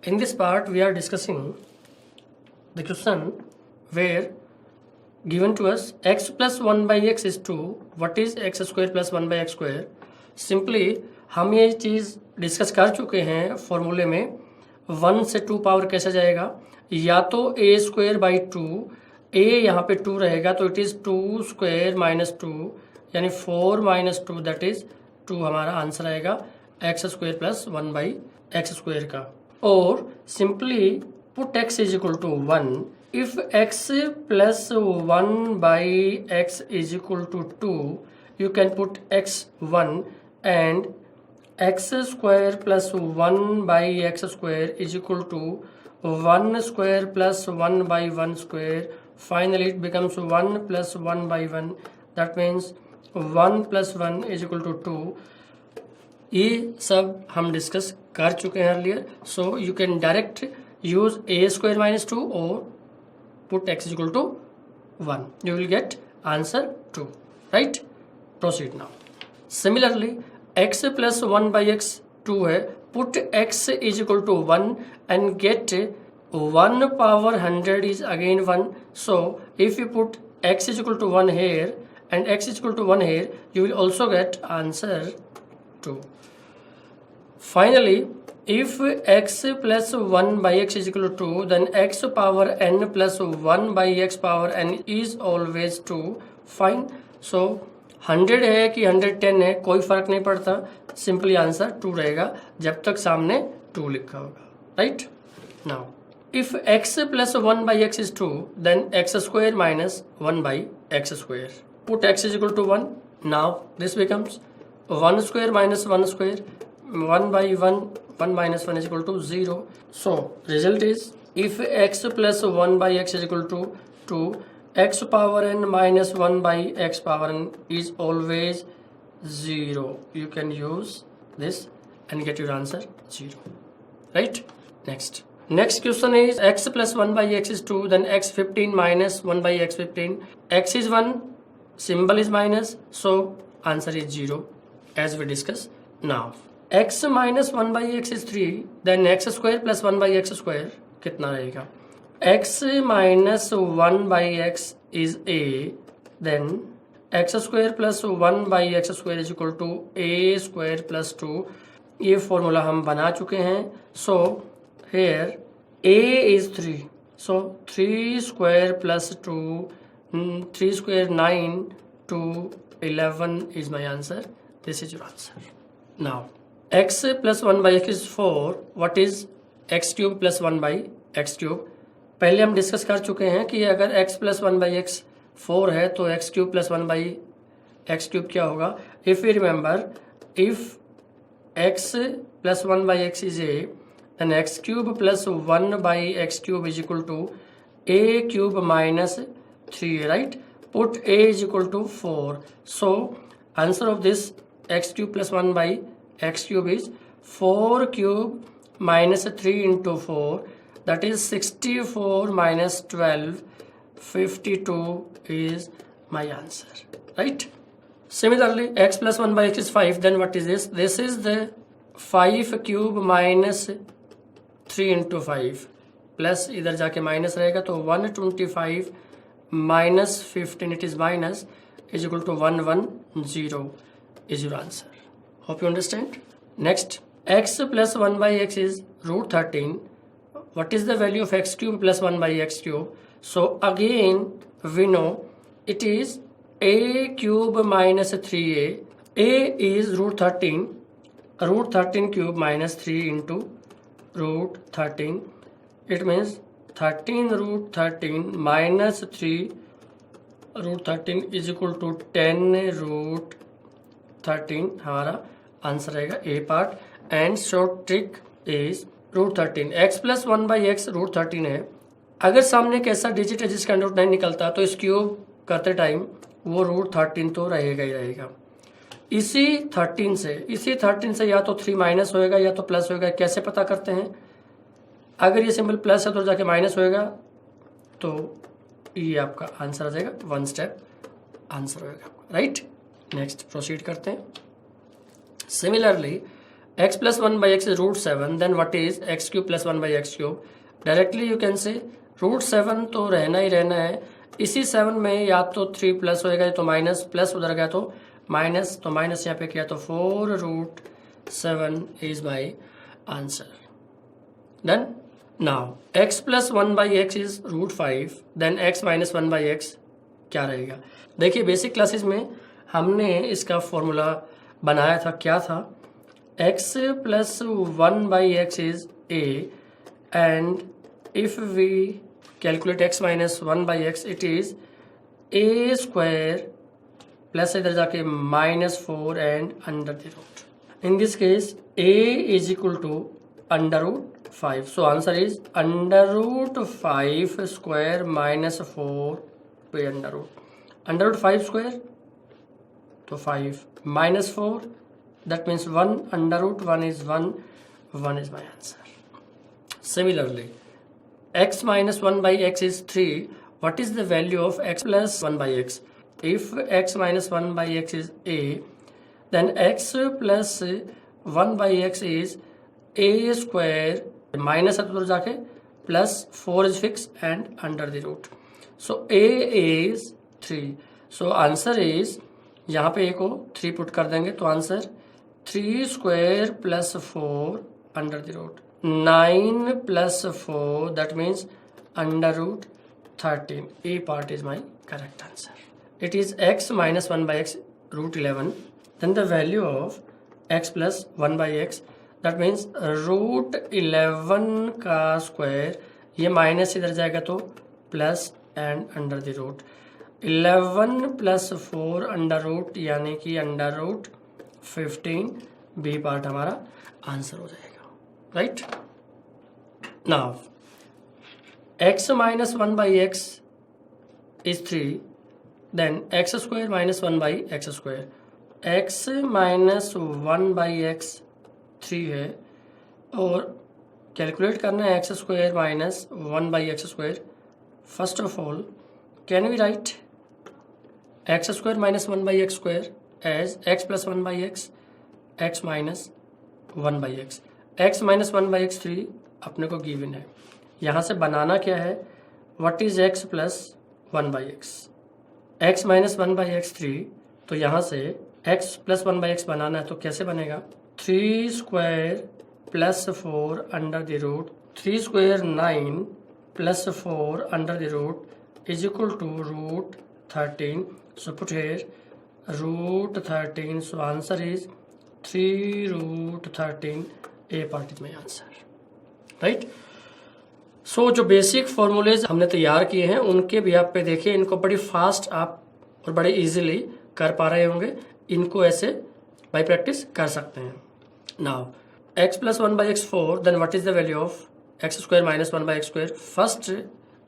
In this part, we are discussing the question where given to us x plus 1 by x is 2. What is x square plus 1 by x square? Simply हम ये चीज़ discuss कर चुके हैं फॉर्मूले में 1 से 2 power कैसे जाएगा, या तो a स्क्वायर बाई 2, a यहाँ पे 2 रहेगा तो इट इज़ 2 स्क्वायर माइनस 2 यानी 4 माइनस 2 दैट इज 2 हमारा आंसर आएगा x square plus 1 by x square का. और simply put x is equal to 1. If x plus 1 by x is equal to 2, you can put x 1 and x square plus 1 by x square is equal to 1 square plus 1 by 1 square. Finally it becomes 1 plus 1 by 1. That means 1 plus 1 is equal to 2. ये सब हम discuss कर चुके हैं earlier. So you can direct use a square minus 2 or put x is equal to 1. You will get answer 2. Right? Proceed now. Similarly, x plus 1 by x 2 है. Put x is equal to 1 and get 1 power 100 is again 1. So, if you put x is equal to 1 here and x is equal to 1 here, you will also get answer 2. Finally, if x plus 1 by x is equal to 2, then x power n plus 1 by x power n is always 2. Fine. So, 100 है कि 110 है कोई फर्क नहीं पड़ता, simply answer 2 रहेगा जब तक सामने 2 लिखा होगा. Right. Now if x plus 1 by x is 2, then x square minus 1 by x square. Put x is equal to 1. Now this becomes 1 square minus 1 square. 1 by 1, 1 minus 1 is equal to 0. So result is if x plus 1 by x is equal to 2, x power n minus 1 by x power n is always 0. You can use this and get your answer 0. Right? Next question is x plus 1 by x is 2, then x 15 minus 1 by x 15. X is 1, symbol is minus, so answer is 0 as we discussed. Now x minus 1 by x is 3, then x square plus 1 by x square कितना रहेगा? x minus 1 by x is a, then x square plus 1 by x square is equal to a square plus 2. ये formula हम बना चुके हैं. So here a is 3, so 3 square plus 2, 3 square 9 to 11 is my answer. This is your answer. Now x plus 1 by x is 4. What is x cube plus 1 by x cube? पहले हम discuss कर चुके हैं कि अगर x plus 1 by x 4 है तो x cube plus 1 by x cube क्या होगा? If you remember, if x plus 1 by x is a, then x cube plus 1 by x cube is equal to a cube minus 3. Right? Put a is equal to 4. So answer of this x cube plus 1 by x cube is 4 cube minus 3 into 4. That is 64 minus 12, 52 is my answer. Right? Similarly, x plus 1 by x is 5. Then what is this? This is the 5 cube minus 3 into 5. Plus इधर जाके minus रहेगा तो 125 minus 15, it is minus, is equal to 110 is your answer. Hope you understand. Next, x plus 1 by x is root 13. What is the value of x cube plus 1 by x cube? So again we know it is a cube minus 3a. A is root 13. Root 13 cube minus 3 into root 13. It means 13 root 13 minus 3 root 13 is equal to 10 root 13. हमारा answer रहेगा A part. And short trick is root 13. x plus 1 by x root 13 है. अगर सामने एक ऐसा digit है जिसका root नहीं निकलता तो इस क्यूब करते टाइम वो रूट 13 तो रहेगा ही रहेगा. इसी 13 से या तो 3 माइनस होएगा या तो प्लस होएगा. कैसे पता करते हैं? अगर ये सिंबल प्लस है तो जाके माइनस होएगा तो ये आपका आंसर आ जाएगा. 1 स्टेप आंसर होएगा. राइट? नेक्स्ट प्रोसीड करते हैं. Similarly x plus 1 by x is root 7, then what is x cube plus 1 by x cube? Directly you can say root 7 तो रहना ही रहना है, इसी 7 में या तो 3 प्लस होएगा तो माइनस, प्लस उधर गया तो माइनस, तो माइनस यहाँ पे किया तो 4 root 7 is my answer. Then now x plus 1 by x is root 5, then x minus 1 by x क्या रहेगा? देखिए बेसिक क्लासेस में हमने इसका फॉर्मूला बनाया था, क्या था? x plus 1 by x is a, and if we calculate x minus 1 by x, it is a square plus इधर जाके minus 4 and under the root. In this case a is equal to under root 5, so answer is under root 5 square minus 4 by under root. Under root 5 square तो 5 minus 4, that means 1, under root 1 is 1, 1 is my answer. Similarly, x minus 1 by x is 3. What is the value of x plus 1 by x? If x minus 1 by x is a, then x plus 1 by x is a square minus है तो जाके plus 4 is fixed and under the root. So a is 3. So answer is, यहाँ पे a को 3 put कर देंगे तो answer 3 square plus 4 under the root. 9 plus 4, that means under root 13. A part is my correct answer. It is x minus 1 by x root 11. Then the value of x plus 1 by x, that means root 11 का square, ये minus इधर जाएगा तो plus and under the root 11 plus 4 under root यानी कि under root 15. B part हमारा answer हो जाएगा. Right now x minus 1 by x is 3, then x square minus 1 by x square. x minus 1 by x 3 है और calculate करना है x square minus 1 by x square. First of all, can we write x square minus 1 by x square as x plus 1 by x, x minus 1 by x. x minus 1 by x 3 अपने को given है. यहाँ से बनाना क्या है? What is x plus 1 by x? x minus 1 by x 3, तो यहाँ से x plus 1 by x बनाना है तो कैसे बनेगा? 3 square plus 4 under the root, 3 square 9 plus 4 under the root is equal to root 13. So put here root 13. So answer is 3 root 13. A part is my answer. Right? So जो basic formulas हमने तैयार किए हैं उनके भी आप पे देखिए, इनको बड़ी फास्ट आप और बड़े इजीली कर पा रहे होंगे. इनको ऐसे बाय प्रैक्टिस कर सकते हैं. Now x plus 1 by x 4, then what is the value of x square minus 1 by x square? First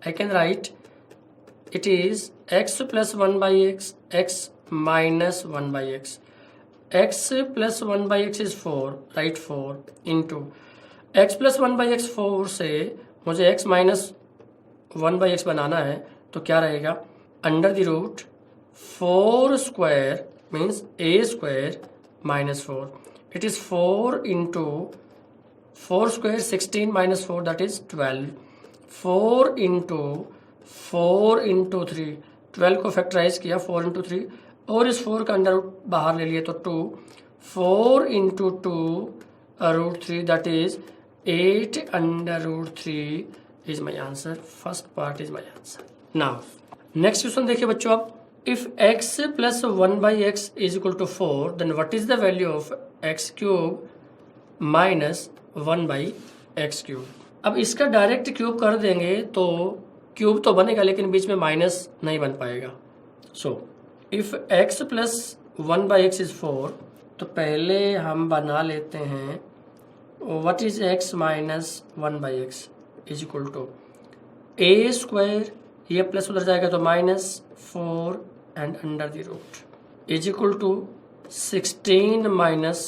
I can write it is x plus 1 by x, x minus 1 by x. x plus 1 by x is 4, right? 4 into x plus 1 by x 4 से मुझे x minus 1 by x बनाना है तो क्या रहेगा? Under the root 4 square means a square minus 4. It is 4 into 4 square 16 minus 4, that is 12. 4 into 4 into 3, 12 को factorise किया 4 into 3 और इस 4 का अंडर रूट बाहर ले लिए तो 2. 4 into 2 root 3, that is 8 under root 3 is my answer. First part is my answer. Now next question देखिए बच्चों आप. If x plus 1 by x is equal to 4, then what is the value of x cube minus 1 by x cube? अब इसका direct cube कर देंगे तो cube तो बनेगा लेकिन बीच में माइनस नहीं बन पाएगा. So if x plus 1 by x is 4, तो पहले हम बना लेते हैं what is x minus 1 by x is equal to a square, ये प्लस उधर जाएगा तो minus 4 and under the root is equal to 16 minus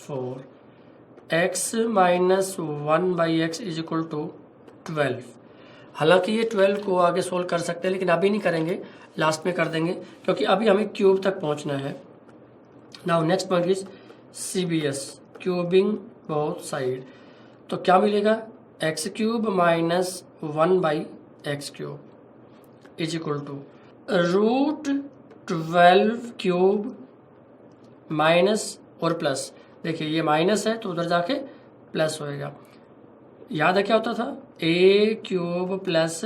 4. x minus 1 by x is equal to 12. हालांकि ये 12 को आगे सोल्व कर सकते हैं लेकिन अभी नहीं करेंगे, लास्ट में कर देंगे क्योंकि अभी हमें क्यूब तक पहुंचना है. Now next point is CBS cubing both side. तो क्या मिलेगा, x cube minus 1/x³ is equal to √12 cube minus और प्लस। देखिए ये माइनस है तो उधर जाके प्लस होएगा। याद है क्या होता था, a³ प्लस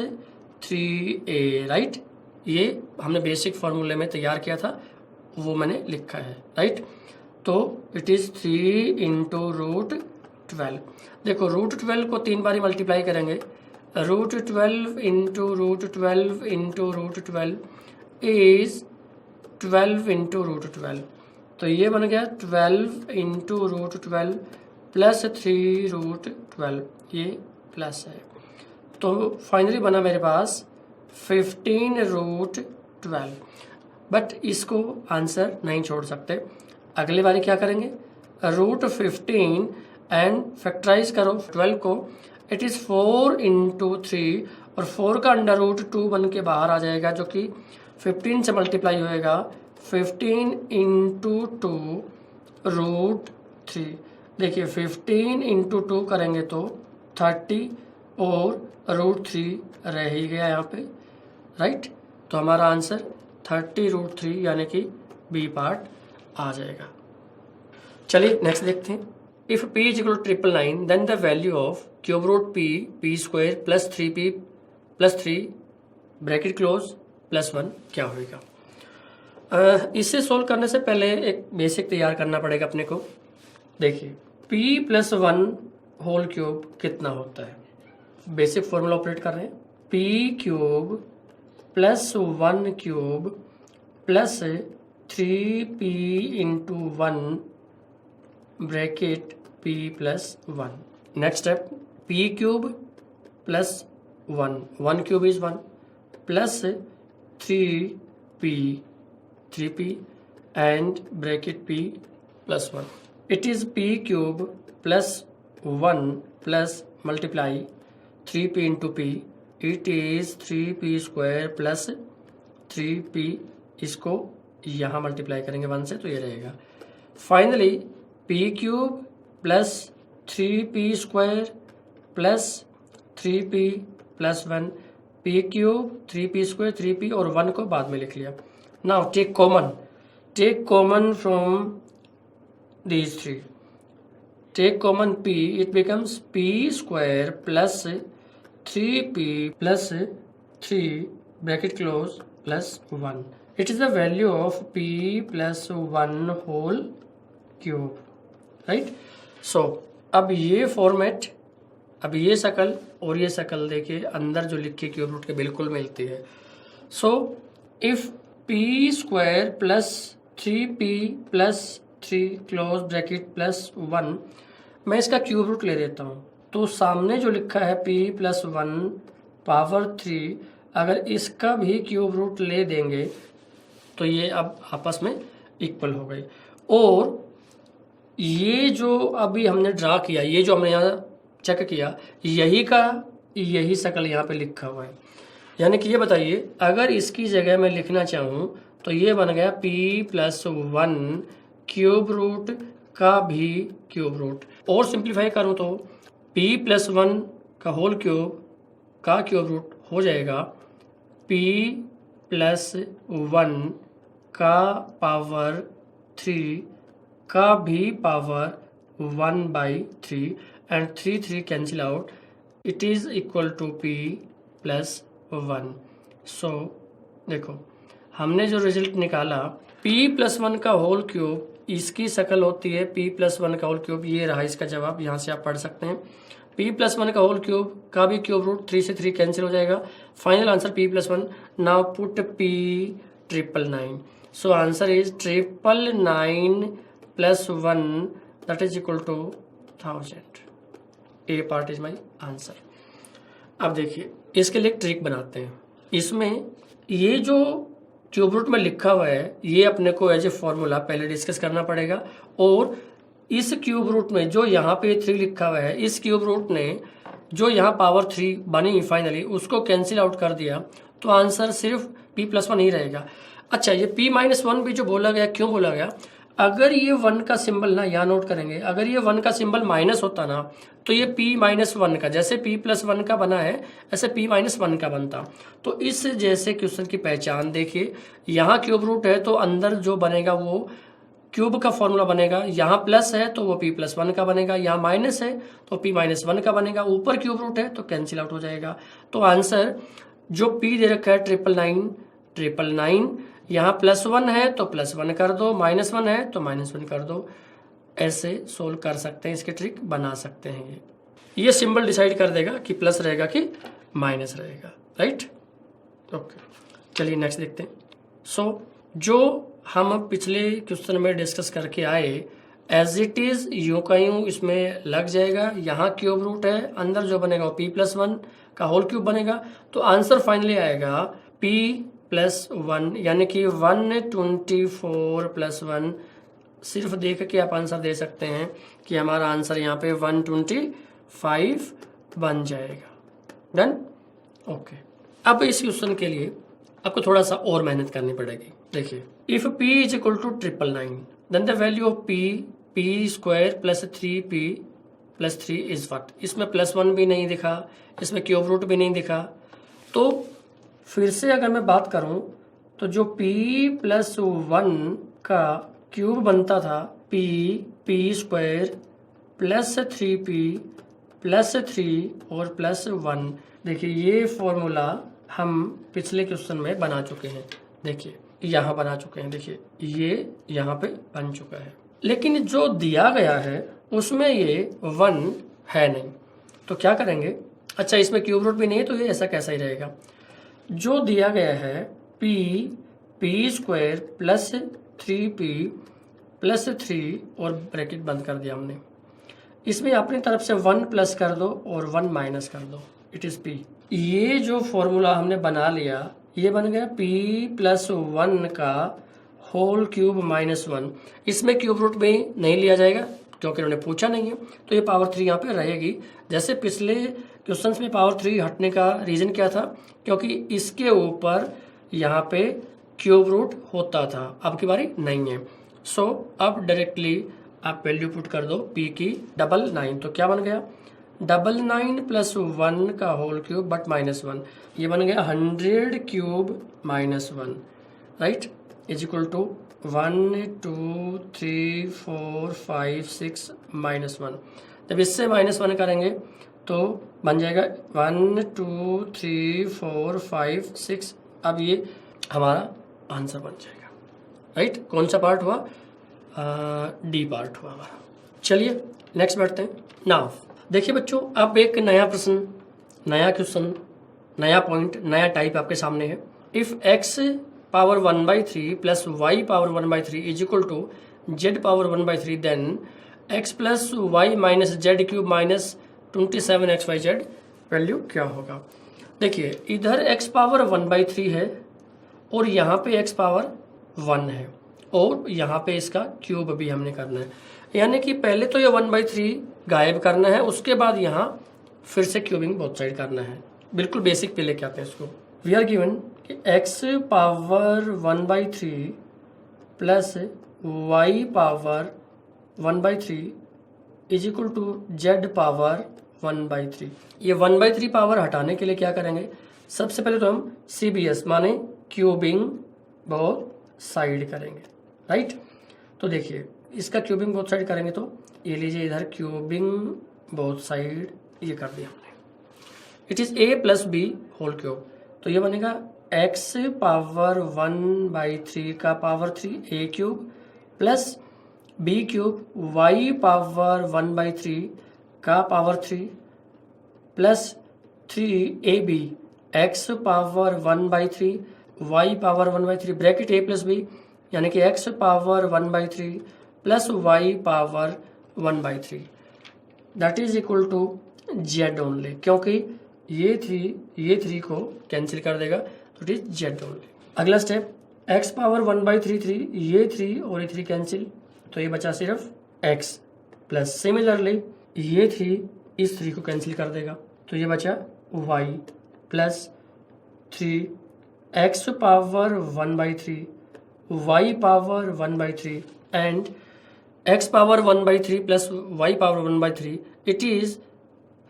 3a, राइट। ये हमने बेसिक फॉर्मूले में तैयार किया था, वो मैंने लिखा है, राइट। तो इट इज़ 3 इंटू √12। देखो √12 को 3 बारी मल्टीप्लाई करेंगे, √12 इंटू √12 इंटू √12 इज 12 इंटू √12। तो ये बन गया 12 इंटू √12 प्लस 3√12, ये प्लस है। तो फाइनली बना मेरे पास 15√12। बट इसको आंसर नहीं छोड़ सकते, अगली बारी क्या करेंगे, √15 एंड फैक्टराइज करो 12 को, इट इज़ 4 इंटू 3 और 4 का √2 बन के बाहर आ जाएगा, जो कि 15 से मल्टीप्लाई होएगा, 15 इंटू 2 √3। देखिए 15 इंटू 2 करेंगे तो 30 और √3 रह ही गया यहाँ पे, राइट। तो हमारा आंसर 30√3 यानी कि बी पार्ट आ जाएगा। चलिए नेक्स्ट देखते हैं। If p is equal to 999 then the value of cube root p² plus 3p plus 3 bracket close plus 1 क्या होगा। इसे सोल्व करने से पहले एक बेसिक तैयार करना पड़ेगा अपने को। देखिए p प्लस 1 होल क्यूब कितना होता है, बेसिक फॉर्मूला ऑपरेट कर रहे हैं, p³ plus 1 cube plus 3p into 1 bracket p plus 1। Next step, p³ plus 1 cube is 1 plus 3p and bracket p plus 1. It is p³ plus 1 plus multiply 3p into p. It is 3p² plus 3p, इसको यहाँ multiply करेंगे 1 से तो ये रहेगा। Finally p³ plus 3p² plus 3p plus 1, p³ 3p² 3p और 1 को बाद में लिख लिया। Now take common from these three. Take common p, it becomes p² plus 3p plus 3 bracket close plus 1. It is the value of p plus 1 whole cube, right? So अब ये format, अब ये शक्ल और ये शक्ल देखिए अंदर जो लिखी क्यूब रूट के बिल्कुल मिलती है। So if p² plus 3p plus 3 close bracket plus 1, मैं इसका क्यूब रूट ले देता हूँ, तो सामने जो लिखा है p प्लस 1 पावर 3, अगर इसका भी क्यूब रूट ले देंगे तो ये अब आपस में इक्वल हो गई। और ये जो अभी हमने ड्रा किया, ये जो हमने यहाँ चेक किया, यही शक्ल यहाँ पे लिखा हुआ है। यानी कि ये बताइए, अगर इसकी जगह मैं लिखना चाहूँ तो ये बन गया p प्लस 1 क्यूब रूट का भी क्यूब रूट। और सिंप्लीफाई करूँ तो p प्लस 1 का होल क्यूब का क्यूब रूट हो जाएगा p प्लस 1 का पावर 3 का भी power 1/3 and 3 cancel out, it is equal to p plus 1। So देखो हमने जो रिजल्ट निकाला, p प्लस 1 का होल क्यूब, इसकी शक्ल होती है p प्लस 1 का होल क्यूब। ये रहा इसका जवाब, यहाँ से आप पढ़ सकते हैं। p प्लस 1 का होल क्यूब का भी क्यूब रूट, 3 से 3 कैंसिल हो जाएगा। Final answer p plus 1। Now put p 999। So answer is 999 plus 1 that is equal to 1000। A part is my answer. अब देखिए इसके लिए एक ट्रिक बनाते हैं। इसमें ये जो क्यूब रूट में लिखा हुआ है, ये अपने को एज ए फॉर्मूला पहले डिस्कस करना पड़ेगा। और इस क्यूब रूट में जो यहाँ पे 3 लिखा हुआ है, इस क्यूब रूट ने जो यहाँ पावर 3 बनी फाइनली, उसको कैंसिल आउट कर दिया, तो आंसर सिर्फ p प्लस 1 ही रहेगा। अच्छा, ये p माइनस 1 भी जो बोला गया, क्यों बोला गया, अगर ये 1 का सिंबल ना, यहाँ नोट करेंगे, अगर ये 1 का सिंबल माइनस होता ना तो ये p-1 का, जैसे p+1 का बना है ऐसे p-1 का बनता। तो इस जैसे क्वेश्चन की पहचान देखिए, यहाँ क्यूब रूट है तो अंदर जो बनेगा वो क्यूब का फॉर्मूला बनेगा, यहाँ प्लस है तो वो p+1 का बनेगा, यहाँ माइनस है तो p-1 का बनेगा, ऊपर क्यूब रूट है तो कैंसिल आउट हो जाएगा। तो आंसर जो p दे रखा है 999, यहाँ +1 है तो +1 कर दो, -1 है तो -1 कर दो। ऐसे सोल्व कर सकते हैं, इसके ट्रिक बना सकते हैं। ये सिंबल डिसाइड कर देगा कि प्लस रहेगा कि माइनस रहेगा, राइट। ओके, चलिए नेक्स्ट देखते हैं। सो जो हम पिछले क्वेश्चन में डिस्कस करके आए एज इट इज यूं का यूं इसमें लग जाएगा। यहाँ क्यूब रूट है, अंदर जो बनेगा वो p+1 का होल क्यूब बनेगा। तो आंसर फाइनली आएगा p+1, यानी कि 124 + 1। सिर्फ देख के आप आंसर दे सकते हैं कि हमारा आंसर यहाँ पे 125 बन जाएगा। डन। ओके, अब इस क्वेश्चन के लिए आपको थोड़ा सा और मेहनत करनी पड़ेगी। देखिए, if p = 999 then the value of p² + 3p + 3 is what. इसमें +1 भी नहीं दिखा, इसमें क्यूब रूट भी नहीं दिखा। तो फिर से अगर मैं बात करूं तो जो p+1 का क्यूब बनता था p² + 3p + 3 और +1, देखिए ये फॉर्मूला हम पिछले क्वेश्चन में बना चुके हैं। देखिए यहाँ बना चुके हैं, देखिए ये यहाँ पे बन चुका है, लेकिन जो दिया गया है उसमें ये 1 है नहीं। तो क्या करेंगे, अच्छा इसमें क्यूब रूट भी नहीं है तो ये ऐसा कैसा ही रहेगा। जो दिया गया है p² + 3p + 3 और ब्रैकेट बंद कर दिया हमने, इसमें अपनी तरफ से 1 प्लस कर दो और 1 माइनस कर दो, इट इज p। ये जो फॉर्मूला हमने बना लिया ये बन गया p+1 का होल क्यूब -1। इसमें क्यूब रूट भी नहीं लिया जाएगा क्योंकि उन्होंने पूछा नहीं है, तो ये पावर 3 यहाँ पे रहेगी। जैसे पिछले क्वेश्चंस में पावर 3 हटने का रीज़न क्या था, क्योंकि इसके ऊपर यहाँ पे क्यूब रूट होता था, अब की बारी नहीं है। सो अब डायरेक्टली आप वैल्यू पुट कर दो p की 99, तो क्या बन गया 99 + 1 का होल क्यूब बट -1, ये बन गया 100 cube -1, right, is equal to 1 2 3 4 5 6 -1। जब इससे -1 करेंगे तो बन जाएगा 1 2 3 4 5 6। अब ये हमारा आंसर बन जाएगा, राइट। कौन सा पार्ट हुआ, डी पार्ट हुआ हमारा। चलिए नेक्स्ट बढ़ते हैं। नाउ देखिए बच्चों, अब एक नया प्रश्न, नया क्वेश्चन, नया पॉइंट, नया टाइप आपके सामने है। If x⁴ plus y⁴ is equal to z⁴ then x + y - z³ - 27xyz value क्या होगा। देखिए इधर x⁴ है और यहाँ पे x⁴ है और यहाँ पे इसका क्यूब भी हमने करना है, यानी कि पहले तो ये 1/3 गायब करना है, उसके बाद यहाँ फिर से क्यूबिंग बोथ साइड करना है। बिल्कुल बेसिक पे लेके आते हैं इसको। वी आर गिवन कि x⁴ 1/3 plus y⁴ 1/3 is equal to z⁴ 1/3। ये 1/3 पावर हटाने के लिए क्या करेंगे, सबसे पहले तो हम CBS माने क्यूबिंग बोथ साइड करेंगे, राइट। तो देखिए इसका क्यूबिंग बोथ साइड करेंगे तो ये लीजिए इधर क्यूबिंग बोथ साइड ये कर दिया हमने, it is a + b whole cube. तो ये बनेगा x⁴ 1/3 का power 3 a³ plus b³ y⁴ 1/3 का power 3 plus 3ab x⁴ 1/3 y⁴ 1/3 bracket a + b, यानी कि x⁴ 1/3 plus y⁴ 1/3 that is equal to z only, क्योंकि ये 3 को कैंसिल कर देगा तो इट इज z ओनली। अगला स्टेप x⁴ 1/3 3, ये 3 और ये 3 कैंसिल, तो ये बचा सिर्फ x प्लस सिमिलरली ये 3 इस 3 को कैंसिल कर देगा तो ये बचा y plus 3 x⁴ 1/3 y⁴ 1/3 and x power 1/3 plus y power 1/3, it is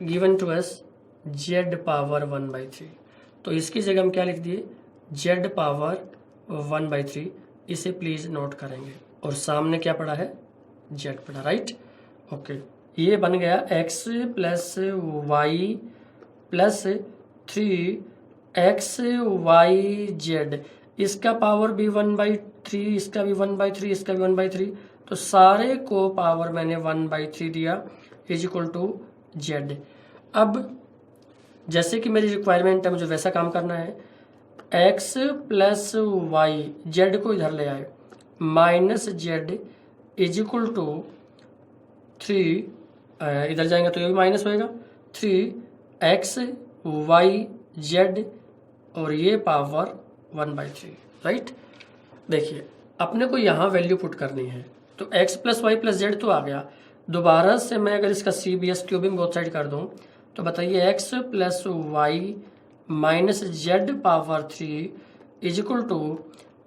given to us z power 1/3. तो इसकी जगह हम क्या लिख दिए, z पावर 1/3. इसे प्लीज नोट करेंगे. और सामने क्या पड़ा है, z पड़ा, राइट. ओके, ये बन गया x plus Y plus 3xyz. इसका पावर भी 1/3, इसका भी 1/3, इसका भी 1/3. तो सारे को पावर मैंने 1/3 दिया इज इक्वल टू z. अब जैसे कि मेरी रिक्वायरमेंट है, मुझे वैसा काम करना है. x प्लस वाई, z को इधर ले आए, minus z is equal to 3, इधर जाएंगे तो ये भी माइनस होएगा, 3xyz और ये पावर 1/3, राइट. देखिए अपने को यहाँ वैल्यू पुट करनी है. तो x plus Y plus z तो आ गया. दोबारा से मैं अगर इसका CBS क्यूबिंग बोथ साइड कर दूं तो बताइए x plus Y minus z power 3 is equal to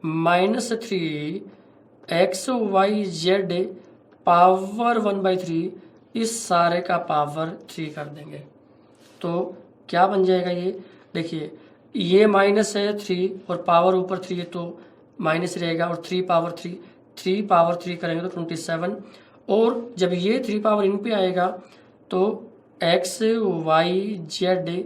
minus 3xyz power 1/3. इस सारे का पावर 3 कर देंगे तो क्या बन जाएगा ये. देखिए ये माइनस है 3 और पावर ऊपर 3 है तो माइनस रहेगा, और 3 पावर 3 करेंगे तो 27. और जब ये 3 पावर इन पे आएगा तो xyz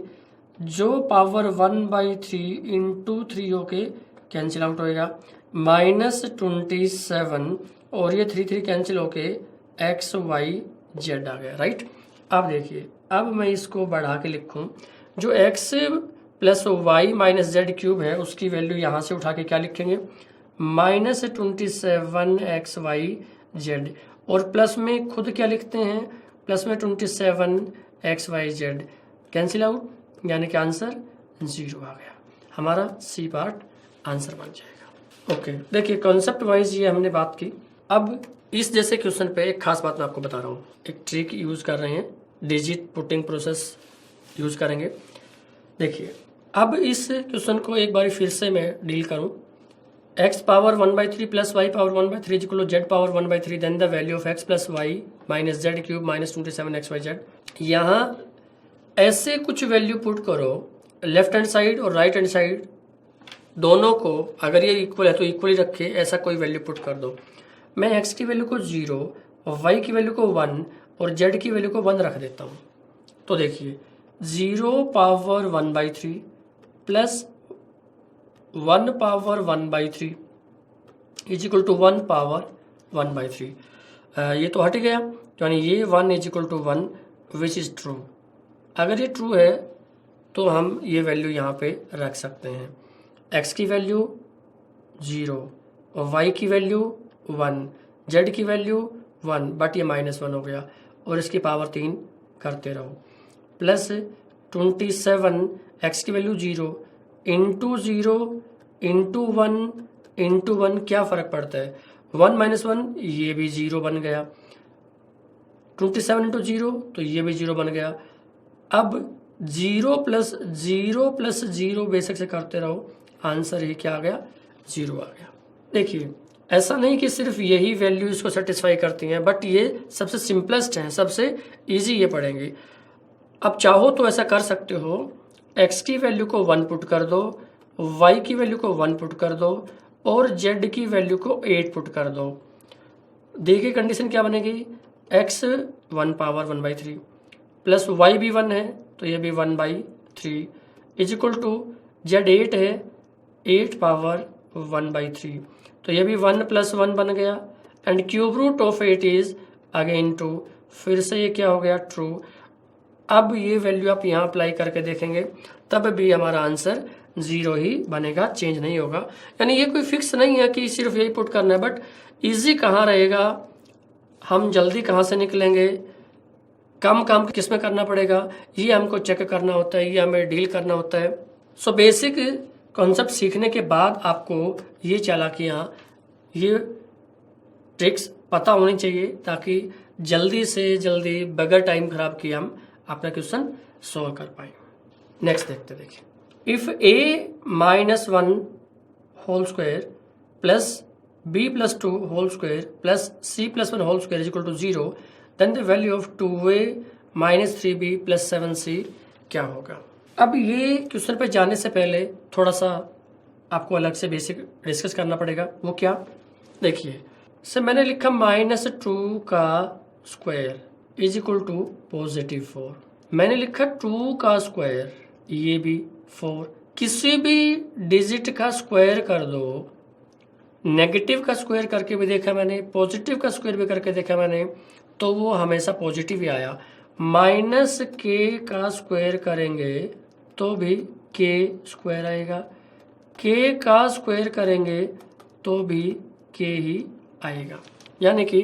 जो पावर 1/3 इंटू 3 होके कैंसिल आउट होएगा, माइनस 27 और ये 3 कैंसिल होके xyz आ गया, राइट. अब देखिए, अब मैं इसको बढ़ा के लिखूं, जो x plus Y minus z cube है उसकी वैल्यू यहाँ से उठा के क्या लिखेंगे, माइनस 27xyz, और प्लस में खुद क्या लिखते हैं, प्लस में 27xyz कैंसिल आउट, यानी कि आंसर 0 आ गया. हमारा सी पार्ट आंसर बन जाएगा. ओके, देखिए कॉन्सेप्ट वाइज ये हमने बात की. अब इस जैसे क्वेश्चन पे एक खास बात मैं आपको बता रहा हूँ. एक ट्रिक यूज कर रहे हैं, डिजिट पुटिंग प्रोसेस यूज करेंगे. देखिए अब इस क्वेश्चन को एक बार फिर से मैं डील करूं. x power 1/3 plus y power 1/3 equal to z power 1/3, then the value of x plus Y minus z cube minus 27xyz. यहाँ ऐसे कुछ वैल्यू पुट करो, लेफ्ट हैंड साइड और राइट हैंड साइड दोनों को, अगर ये इक्वल है तो इक्वली रखे, ऐसा कोई वैल्यू पुट कर दो. मैं x की वैल्यू को 0 और y की वैल्यू को 1 और z की वैल्यू को 1 रख देता हूँ. तो देखिए 0 power 1/3 plus 1 power 1/3 is equal to 1 power 1/3. ये तो हट गया, यानी ये 1 is equal to 1 which is true. अगर ये ट्रू है तो हम ये वैल्यू यहाँ पे रख सकते हैं. x की वैल्यू 0 और y की वैल्यू 1, z की वैल्यू 1, बट ये -1 हो गया, और इसकी पावर 3 करते रहो. प्लस 27, x की वैल्यू 0 इंटू 0 इंटू 1 इंटू 1, क्या फ़र्क पड़ता है, 1 - 1 ये भी 0 बन गया, 27 इंटू 0 तो ये भी 0 बन गया. अब 0 प्लस 0 प्लस 0 बेशक से करते रहो, आंसर ही क्या आ गया, 0 आ गया. देखिए ऐसा नहीं कि सिर्फ यही वैल्यू इसको सेटिस्फाई करती हैं, बट ये सबसे सिंपलेस्ट हैं, सबसे इजी ये पड़ेंगी. अब चाहो तो ऐसा कर सकते हो, x की वैल्यू को 1 पुट कर दो, y की वैल्यू को 1 पुट कर दो और z की वैल्यू को 8 पुट कर दो. देखिए कंडीशन क्या बनेगी, x 1 पावर 1/3 प्लस y भी 1 है तो ये भी 1/3 इज इक्वल टू z 8 है, 8 पावर 1/3 तो ये भी 1 + 1 बन गया, and cube root of 8 is again 2. फिर से ये क्या हो गया, ट्रू. अब ये वैल्यू आप यहाँ अप्लाई करके देखेंगे तब भी हमारा आंसर 0 ही बनेगा, चेंज नहीं होगा. यानी ये कोई फिक्स नहीं है कि सिर्फ यही पुट करना है, बट इजी कहाँ रहेगा, हम जल्दी कहाँ से निकलेंगे, कम काम किस में करना पड़ेगा, ये हमको चेक करना होता है, ये हमें डील करना होता है. सो बेसिक कॉन्सेप्ट सीखने के बाद आपको ये चालाकियाँ, ये ट्रिक्स पता होनी चाहिए ताकि जल्दी से जल्दी बगैर टाइम खराब किए हम अपना क्वेश्चन सॉल्व कर पाए. नेक्स्ट देखते, देखिए if a - 1 whole square plus b plus 2 whole square plus c plus 1 whole square is equal to 0, then the value of 2a minus 3b plus 7c क्या होगा। अब ये क्वेश्चन पे जाने से पहले थोड़ा सा आपको अलग से बेसिक डिस्कस करना पड़ेगा। वो क्या, देखिए सर मैंने लिखा -2 का स्क्वायर इज इक्वल टू +4, मैंने लिखा 2 का स्क्वायर, ये भी 4, किसी भी डिजिट का स्क्वायर कर दो, नेगेटिव का स्क्वायर करके भी देखा मैंने, पॉजिटिव का स्क्वायर भी करके देखा मैंने, तो वो हमेशा पॉजिटिव ही आया। -k का स्क्वायर करेंगे तो भी k स्क्वायर आएगा, k का स्क्वायर करेंगे तो भी k ही आएगा। यानी कि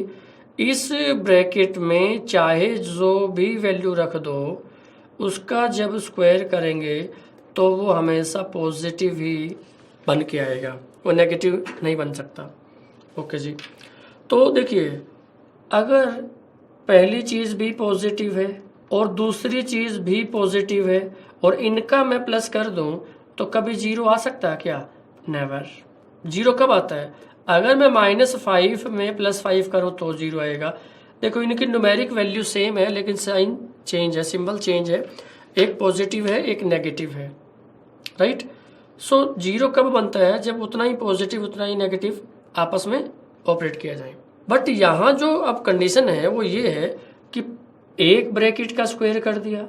इस ब्रैकेट में चाहे जो भी वैल्यू रख दो, उसका जब स्क्वायर करेंगे तो वो हमेशा पॉजिटिव ही बन के आएगा, वो नेगेटिव नहीं बन सकता। ओके जी, तो देखिए अगर पहली चीज़ भी पॉजिटिव है और दूसरी चीज़ भी पॉजिटिव है और इनका मैं प्लस कर दूं तो कभी जीरो आ सकता है क्या? नेवर। जीरो कब आता है? अगर मैं -5 में +5 करूं तो जीरो आएगा। देखो इनकी न्यूमेरिक वैल्यू सेम है लेकिन साइन चेंज है, सिंबल चेंज है, एक पॉजिटिव है एक नेगेटिव है, राइट। सो जीरो कब बनता है? जब उतना ही पॉजिटिव उतना ही नेगेटिव आपस में ऑपरेट किया जाए। बट यहाँ जो अब कंडीशन है वो ये है कि एक ब्रैकेट का स्क्वायर कर दिया,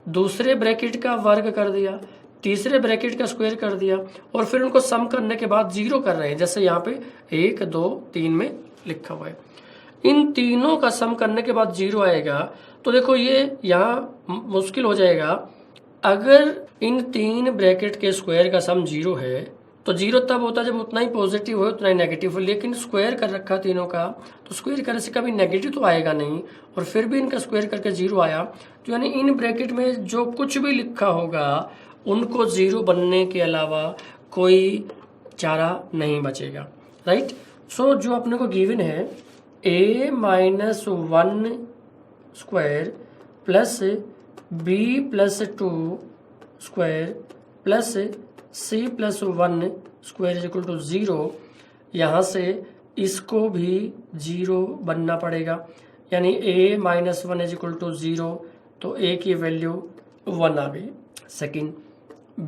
दूसरे ब्रैकेट का वर्ग कर दिया, तीसरे ब्रैकेट का स्क्वायर कर दिया और फिर उनको सम करने के बाद जीरो कर रहे हैं, जैसे यहाँ पे 1 2 3 में लिखा हुआ है। इन तीनों का सम करने के बाद जीरो आएगा। तो देखो ये यहाँ मुश्किल हो जाएगा। अगर इन 3 ब्रैकेट के स्क्वायर का सम जीरो है तो जीरो तब होता है जब उतना ही पॉजिटिव हो उतना ही नेगेटिव हो, लेकिन स्क्वायर कर रखा तीनों का, तो स्क्वायर करने से कभी नेगेटिव तो आएगा नहीं और फिर भी इनका स्क्वायर करके जीरो आया। तो यानी इन ब्रैकेट में जो कुछ भी लिखा होगा उनको जीरो बनने के अलावा कोई चारा नहीं बचेगा, राइट। सो जो अपने को गिवन है a-1 square plus b+2 square plus c+1 square is equal to 0, यहाँ से इसको भी 0 बनना पड़ेगा। यानी a-1 इज इक्वल टू 0, तो a की वैल्यू 1 आ गई। सेकेंड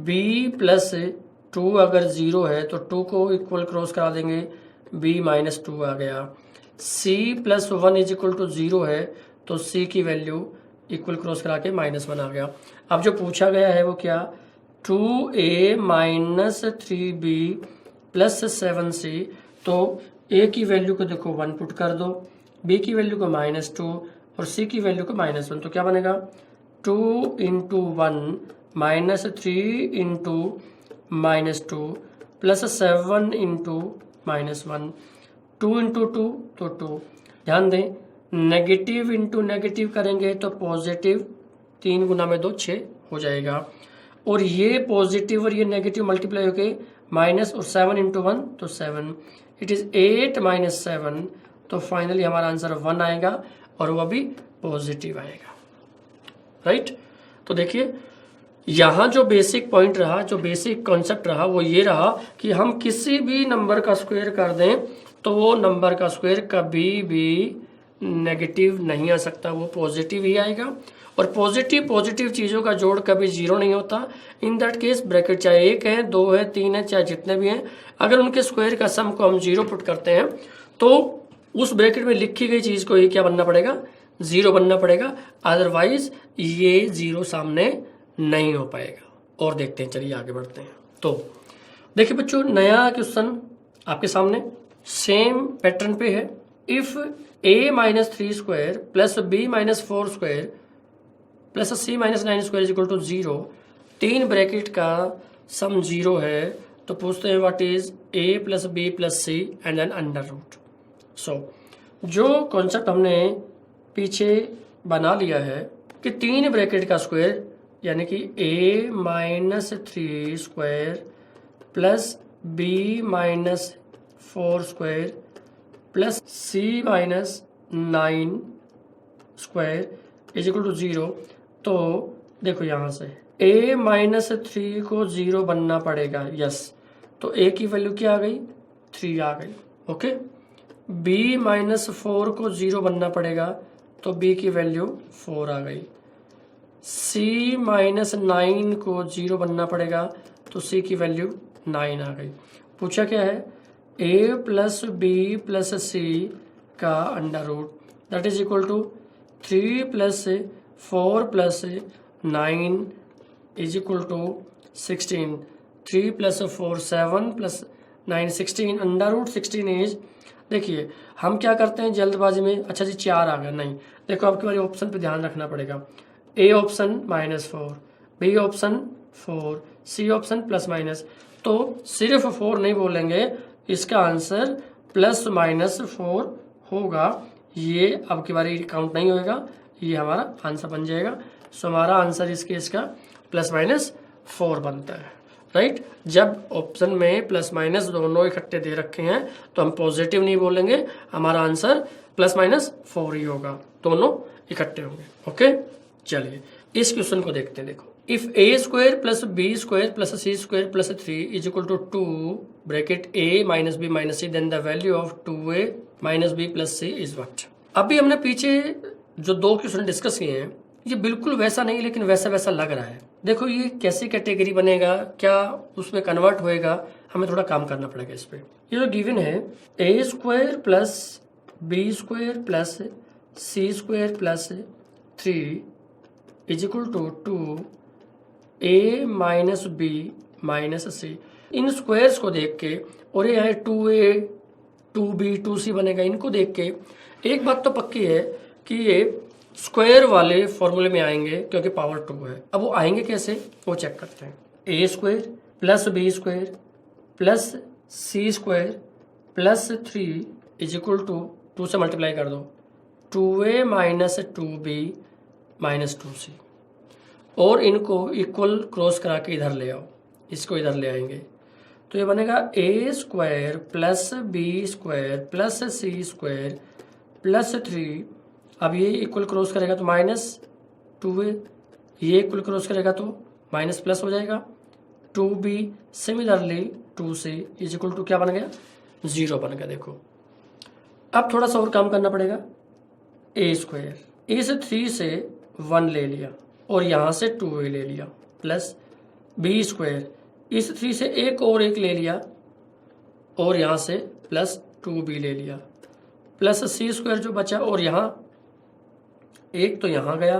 b+2 अगर 0 है तो 2 को इक्वल क्रॉस करा देंगे, b-2 आ गया। c+1 इज इक्वल टू 0 है तो c की वैल्यू इक्वल क्रॉस करा के -1 आ गया। अब जो पूछा गया है वो क्या? 2a - 3b + 7c। तो a की वैल्यू को देखो 1 पुट कर दो, b की वैल्यू को -2 और c की वैल्यू को -1, तो क्या बनेगा? 2 × 1 -3 × -2 + 7 × -1, 2 × 2 तो 2। ध्यान दें नेगेटिव इंटू नेगेटिव करेंगे तो पॉजिटिव, 3 × 2 6 हो जाएगा, और ये पॉजिटिव और ये नेगेटिव मल्टीप्लाई होके माइनस और 7 × 1 तो 7, इट इज 8 - 7, तो फाइनली हमारा आंसर 1 आएगा और वह भी पॉजिटिव आएगा, राइट। तो देखिए यहाँ जो बेसिक पॉइंट रहा, जो बेसिक कॉन्सेप्ट रहा वो ये रहा कि हम किसी भी नंबर का स्क्वायर कर दें तो वो नंबर का स्क्वायर कभी भी नेगेटिव नहीं आ सकता, वो पॉजिटिव ही आएगा। और पॉजिटिव चीज़ों का जोड़ कभी जीरो नहीं होता। इन दैट केस ब्रैकेट चाहे 1 है 2 है 3 है चाहे जितने भी हैं, अगर उनके स्क्वायर का सम को हम जीरो पुट करते हैं तो उस ब्रैकेट में लिखी गई चीज़ को ये क्या बनना पड़ेगा? जीरो बनना पड़ेगा, अदरवाइज ये जीरो सामने नहीं हो पाएगा। और देखते हैं, चलिए आगे बढ़ते हैं। तो देखिए बच्चों, नया क्वेश्चन आपके सामने सेम पैटर्न पे है। If a - 3 square plus b - 4 square plus c - 9 square is equal to 0, 3 bracket का सम 0 है, तो पूछते हैं what is a + b + c and then under root. So जो कॉन्सेप्ट हमने पीछे बना लिया है कि 3 ब्रैकेट का स्क्वायर यानी कि a - 3 square plus b - 4 square plus c - 9 square is equal to 0। तो देखो यहाँ से a - 3 को 0 बनना पड़ेगा, यस। तो a की वैल्यू क्या आ गई? 3 आ गई। ओके। b माइनस 4 को 0 बनना पड़ेगा, तो b की वैल्यू 4 आ गई। c माइनस 9 को 0 बनना पड़ेगा, तो c की वैल्यू 9 आ गई। पूछा क्या है, a plus b plus c का under root that is equal to 3 plus 4 plus 9 is equal to 16। 3 plus 4 7 plus 9 16, under root 16 is, देखिए हम क्या करते हैं जल्दबाजी में, अच्छा जी 4 आ गया, नहीं देखो आपके बारे ऑप्शन पे ध्यान रखना पड़ेगा। A option -4, B option 4, C option plus minus, तो सिर्फ 4 नहीं बोलेंगे, इसका आंसर +-4 होगा। ये अब की बारी काउंट नहीं होएगा, ये हमारा आंसर बन जाएगा। सो हमारा आंसर इस केस का +-4 बनता है, राइट। जब ऑप्शन में प्लस माइनस दोनों इकट्ठे दे रखे हैं तो हम पॉजिटिव नहीं बोलेंगे, हमारा आंसर +-4 ही होगा, दोनों इकट्ठे होंगे। ओके, चलिए इस क्वेश्चन को देखते हैं। देखो, if a² plus b² plus c² plus 3 is equal to 2 bracket a minus b minus c, then the value of 2a minus b plus c is what. अभी हमने पीछे जो 2 क्वेश्चन डिस्कस किए हैं, ये बिल्कुल वैसा नहीं लेकिन वैसा वैसा लग रहा है। देखो ये कैसी कैटेगरी बनेगा, क्या उसमें कन्वर्ट होएगा, हमें थोड़ा काम करना पड़ेगा इस पे। ये जो गिवन है a² plus b² plus c² plus 3 is equal to 2a minus b minus c. इन स्क्वायर्स को देख के, और ये है 2a 2b 2c बनेगा, इनको देख के एक बात तो पक्की है कि ये स्क्वायर वाले फॉर्मूले में आएंगे क्योंकि पावर 2 है। अब वो आएंगे कैसे, वो चेक करते हैं। a² plus b² plus c² plus 3 is equal to 2 से मल्टीप्लाई कर दो 2a minus 2b minus 2c, और इनको इक्वल क्रॉस करा के इधर ले आओ, इसको इधर ले आएंगे तो ये बनेगा a² plus b² plus c² plus 3। अब ये इक्वल क्रॉस करेगा तो -2a, ये इक्वल क्रॉस करेगा तो माइनस प्लस हो जाएगा 2b, similarly 2c is equal to क्या बन गया, 0 बन गया। देखो अब थोड़ा सा और काम करना पड़ेगा। a², इस 3 से 1 ले लिया और यहाँ से 2a ले लिया, प्लस b², इस 3 से एक और एक ले लिया और यहाँ से प्लस 2b ले लिया, प्लस c² जो बचा, और यहाँ एक तो यहाँ गया,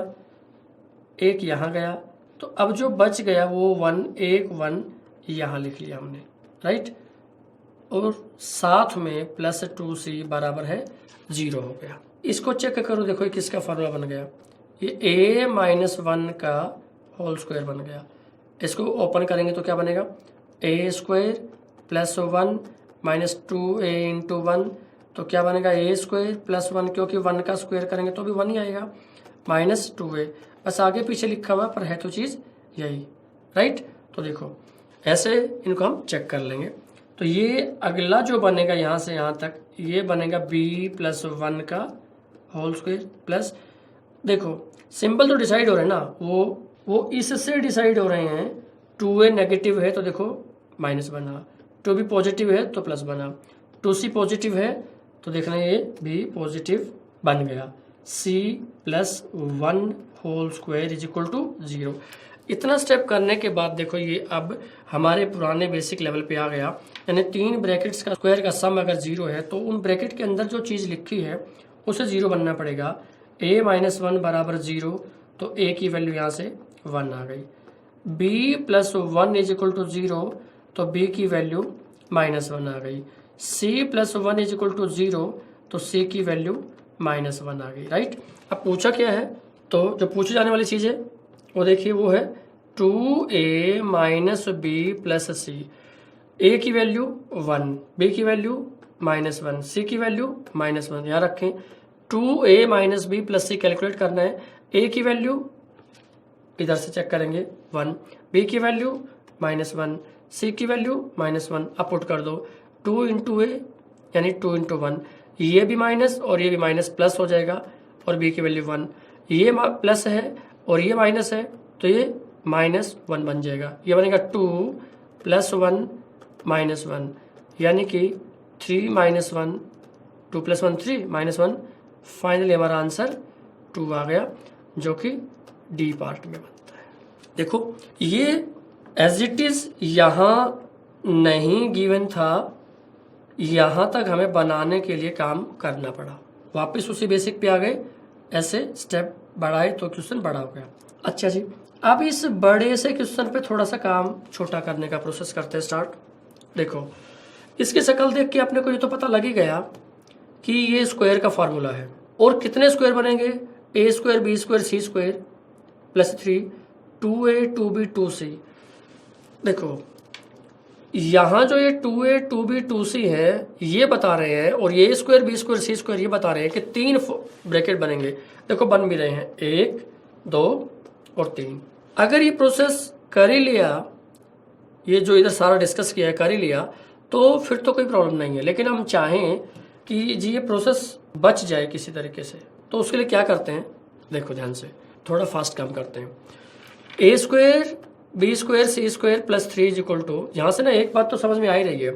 एक यहाँ गया, तो अब जो बच गया वो 1 यहाँ लिख लिया हमने, राइट। और साथ में प्लस 2c बराबर है 0 हो गया। इसको चेक करो, देखो ये किसका फॉर्मूला बन गया, ये a माइनस 1 का होल स्क्वायर बन गया। इसको ओपन करेंगे तो क्या बनेगा, a² plus 1 minus 2a into 1, तो क्या बनेगा a² प्लस 1, क्योंकि 1 का स्क्वायर करेंगे तो भी 1 ही आएगा, माइनस 2a। बस आगे पीछे लिखा हुआ पर है तो चीज़ यही, राइट। तो देखो ऐसे इनको हम चेक कर लेंगे। तो ये अगला जो बनेगा यहाँ से यहाँ तक, ये बनेगा b प्लस 1 का होल स्क्वायर प्लस, देखो सिंबल तो डिसाइड हो रहे हैं ना, वो इससे डिसाइड हो रहे हैं। 2a नेगेटिव है तो देखो माइनस बना, 2b पॉजिटिव है तो प्लस बना, 2c पॉजिटिव है तो देखना ये भी पॉजिटिव बन गया। c plus 1 whole square is equal to 0। इतना स्टेप करने के बाद देखो ये अब हमारे पुराने बेसिक लेवल पे आ गया, यानी 3 ब्रैकेट्स का स्क्वायर का सम अगर 0 है तो उन ब्रैकेट के अंदर जो चीज़ लिखी है उसे 0 बनना पड़ेगा। a माइनस 1 बराबर 0, तो a की वैल्यू यहाँ से 1 आ गई। b plus 1 is equal to 0, तो b की वैल्यू -1 आ गई। c plus 1 is equal to 0, तो c की वैल्यू -1 आ गई, राइट। अब पूछा क्या है, तो जो पूछी जाने वाली चीज़ है वो देखिए वो है 2a minus b plus c। a की वैल्यू 1, b की वैल्यू -1, c की वैल्यू -1। यहाँ रखें 2a minus b plus c calculate करना है। a की वैल्यू इधर से चेक करेंगे 1, b की वैल्यू -1, c की वैल्यू -1। अब पुट कर दो 2 इंटू a यानी 2 इंटू 1, ये भी माइनस और ये भी माइनस, प्लस हो जाएगा, और b की वैल्यू 1, ये प्लस है और ये माइनस है तो ये -1 बन जाएगा। ये बनेगा 2 प्लस 1 -1, यानी कि 3 माइनस 1, 2 प्लस 1 3 माइनस 1, फाइनली हमारा आंसर 2 आ गया, जो कि डी पार्ट में बनता है। देखो ये एज इट इज यहाँ नहीं गिवन था, यहाँ तक हमें बनाने के लिए काम करना पड़ा, वापस उसी बेसिक पे आ गए, ऐसे स्टेप बढ़ाए तो क्वेश्चन बड़ा हो गया। अच्छा जी, अब इस बड़े से क्वेश्चन पे थोड़ा सा काम छोटा करने का प्रोसेस करते हैं स्टार्ट। देखो इसकी शक्ल देख के अपने को ये तो पता लग ही गया कि ये स्क्वायर का फॉर्मूला है, और कितने स्क्वायर बनेंगे, ए square B square C square plus 3 2a 2b 2c। देखो यहाँ जो ये 2a 2b 2c है ये बता रहे हैं, और ये square B square C square ये बता रहे हैं कि 3 ब्रैकेट बनेंगे। देखो बन भी रहे हैं 1 2 और 3। अगर ये प्रोसेस कर ही लिया, ये जो इधर सारा डिस्कस किया है कर ही लिया, तो फिर तो कोई प्रॉब्लम नहीं है। लेकिन हम चाहें कि जी ये प्रोसेस बच जाए किसी तरीके से, तो उसके लिए क्या करते हैं, देखो ध्यान से, थोड़ा फास्ट काम करते हैं। A square B square C square plus 3 is equal to, यहाँ से ना एक बात तो समझ में आ ही रही है,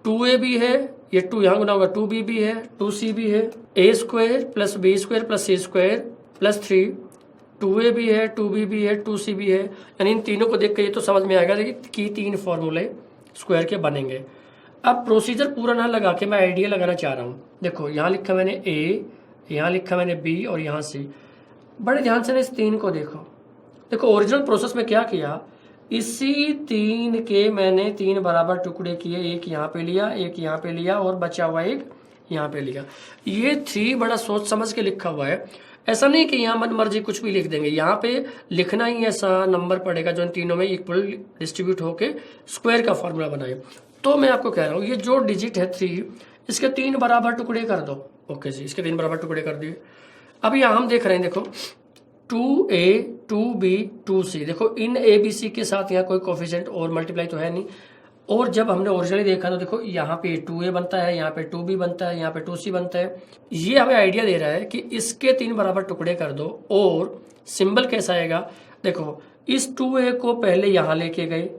2a भी है, ये 2 यहाँ गुना होगा, 2b भी है, 2c भी है, A square plus B square plus C square plus 3, 2a भी है, 2b भी है, 2c भी है, यानी इन तीनों को देख के ये तो समझ में आएगा कि 3 फॉर्मूले स्क्वायर के बनेंगे। अब प्रोसीजर पूरा ना लगा के मैं आइडिया लगाना चाह रहा हूँ। देखो यहाँ लिखा मैंने a, यहाँ लिखा मैंने b और यहाँ c। बड़े ध्यान से ना इस 3 को देखो। देखो ओरिजिनल प्रोसेस में क्या किया, इसी 3 के मैंने 3 बराबर टुकड़े किए, एक यहाँ पे लिया, एक यहाँ पे लिया, और बचा हुआ एक यहाँ पे लिया। ये 3 बड़ा सोच समझ के लिखा हुआ है, ऐसा नहीं कि यहाँ मन मर्जी कुछ भी लिख देंगे। यहाँ पे लिखना ही ऐसा नंबर पड़ेगा जो इन तीनों में इक्वल डिस्ट्रीब्यूट होके स्क्वायर का फॉर्मूला बनाए। तो मैं आपको कह रहा हूँ ये जो डिजिट है 3, इसके 3 बराबर टुकड़े कर दो। ओके जी, इसके 3 बराबर टुकड़े कर दिए। अब यहाँ हम देख रहे हैं, देखो 2a 2b 2c, देखो इन a b c के साथ यहाँ कोई कोफिशिएंट और मल्टीप्लाई तो है नहीं, और जब हमने ओरिजिनली देखा तो देखो यहाँ पे 2a बनता है, यहाँ पे 2b बनता है, यहाँ पे 2c बनता है। ये हमें आइडिया दे रहा है कि इसके 3 बराबर टुकड़े कर दो, और सिंबल कैसा आएगा, देखो इस 2a को पहले यहाँ लेके गए,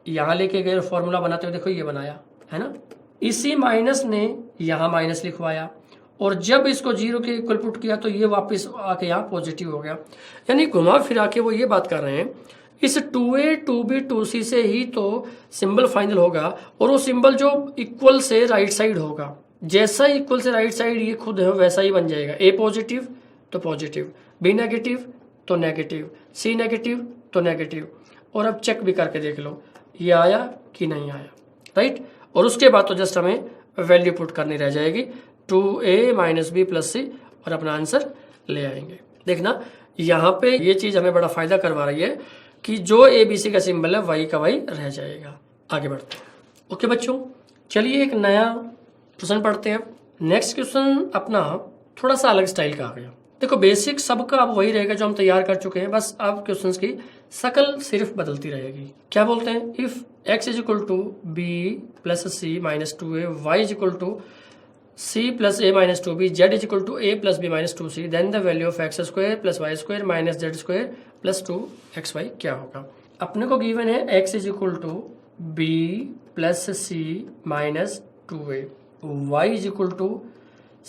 यहाँ लेके गए, फॉर्मूला बनाते हुए देखो ये बनाया है ना, इसी माइनस ने यहाँ माइनस लिखवाया, और जब इसको 0 के इक्वल पुट किया तो ये वापस आके यहाँ पॉजिटिव हो गया। यानी घुमा फिरा के वो ये बात कर रहे हैं, इस 2a 2b 2c से ही तो सिंबल फाइनल होगा, और वो सिंबल जो इक्वल से राइट साइड होगा, जैसा इक्वल से राइट साइड ये खुद है वैसा ही बन जाएगा। a पॉजिटिव तो पॉजिटिव, b नेगेटिव तो नेगेटिव, c नेगेटिव तो नेगेटिव। और अब चेक भी करके देख लो ये आया कि नहीं आया, राइट। और उसके बाद तो जस्ट हमें वैल्यू पुट करनी रह जाएगी 2a माइनस बी प्लस सी, और अपना आंसर ले आएंगे। देखना यहाँ पे ये चीज हमें बड़ा फायदा करवा रही है कि जो ए बी सी का सिंबल है वही का वही रह जाएगा। आगे बढ़ते हैं। ओके बच्चों, चलिए एक नया क्वेश्चन पढ़ते हैं। नेक्स्ट क्वेश्चन अपना थोड़ा सा अलग स्टाइल का आ गया। देखो बेसिक सबका अब वही रहेगा जो हम तैयार कर चुके हैं, बस अब क्वेश्चंस की शकल सिर्फ बदलती रहेगी। क्या बोलते हैं, if x is equal to b plus c minus 2a, y is equal to c plus a minus 2b, z is equal to a plus b minus 2c, then the value of x square plus y square minus z square plus 2xy क्या होगा। अपने को given है x is equal to b plus c minus 2a, y is equal to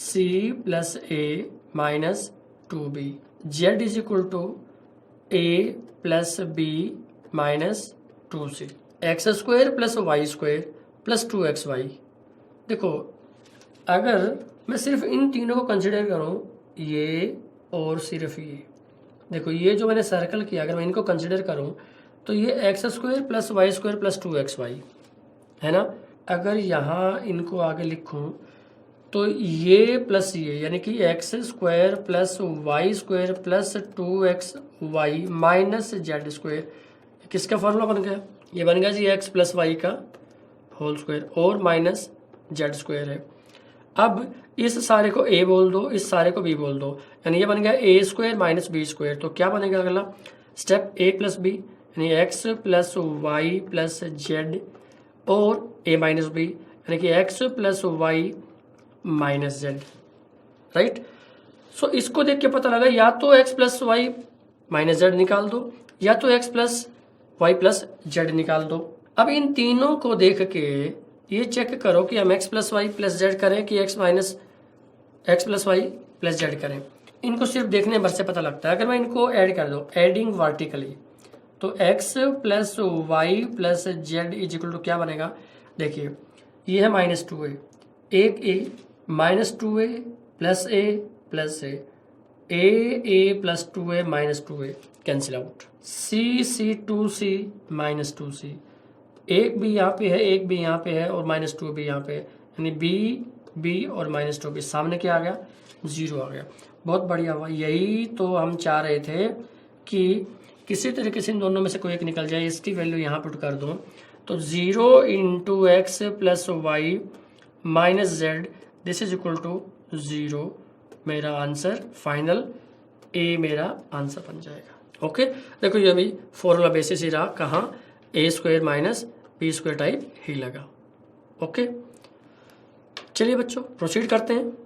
c plus a minus 2b, z is equal to a plus b minus 2c, x square plus y square plus 2xy। देखो अगर मैं सिर्फ इन तीनों को consider करूं, ये और सिर्फ ये, देखो ये जो मैंने सर्कल किया अगर मैं इनको कंसिडर करूं तो ये x square plus y square plus 2xy है ना। अगर यहाँ इनको आगे लिखूं तो ये प्लस ये, यानी कि x square plus y square plus 2xy minus z square, किसका फॉर्मूला बन गया, ये बन गया जी एक्स प्लस वाई का होल स्क्वायर और माइनस जेड स्क्वायर है। अब इस सारे को a बोल दो, इस सारे को b बोल दो, यानी ये बन गया a square minus b square. तो क्या बनेगा अगला स्टेप, a प्लस बी, यानी x plus Y plus Z और a माइनस बी, यानी कि x plus Y minus Z, right. So इसको देख के पता लगा या तो x plus Y minus Z निकाल दो, या तो x plus Y plus Z निकाल दो। अब इन तीनों को देख के ये चेक करो कि हम x plus Y plus z करें कि x minus x plus Y plus z करें। इनको सिर्फ देखने भर से पता लगता है। अगर मैं इनको ऐड कर दूँ एडिंग वर्टिकली तो x plus Y plus z is equal to क्या बनेगा, देखिए ये है -2a, एक a -2a plus a plus a plus 2a -2a cancel out, c 2c -2c, एक भी यहाँ पे है एक भी यहाँ पे है और -2 भी यहाँ पे है, यानी b और -2b सामने क्या आ गया 0 आ गया। बहुत बढ़िया हुआ, यही तो हम चाह रहे थे कि किसी तरीके से इन दोनों में से कोई एक निकल जाए। इसकी वैल्यू यहाँ पुट कर दूँ तो 0 × x plus Y minus z this is equal to 0 मेरा आंसर फाइनल ए मेरा आंसर बन जाएगा। ओके देखो ये भी फॉर्मूला बेसिस ही रहा, कहाँ a² माइनस b² टाइप ही लगा। ओके चलिए बच्चों प्रोसीड करते हैं।